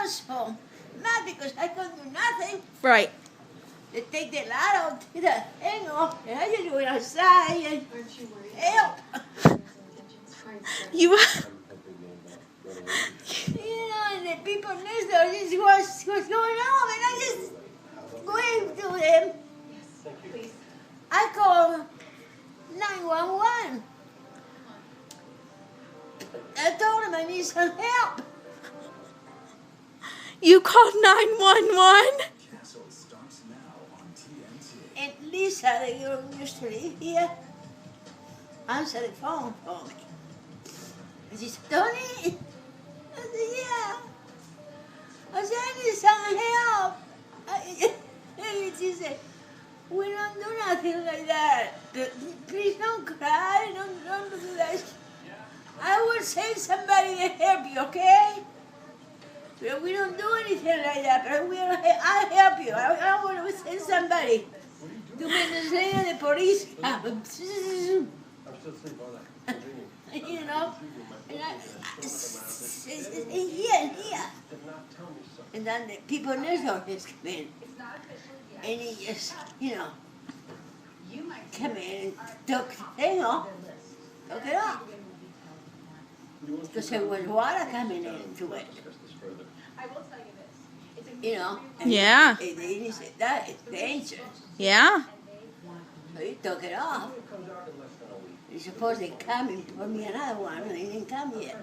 was home. Not because I couldn't do nothing. Right. They take the light out, the thing off, and I just went outside and help. You. And the people next door just what's going on, and I just waved to them. I called 911. I told them I need some help. You called 911? And Lisa, the girl who used to live here, answered the phone for me. And she said, Tony? I said, yeah. I said, I need some help. And she said, we don't do nothing like that. Please don't cry. Don't do that. I will send somebody to help you, okay? But we don't do anything like that. But I'll help you. I want to send somebody. To make the thing of the police come. You know? And here. And then the people next door just come in. And he just, come in and took the thing off. Took it off. Because there was water coming into it. And Yeah. He said, that is dangerous. Yeah. So he took it off. He supposed they come and put me another one, and they didn't come yet.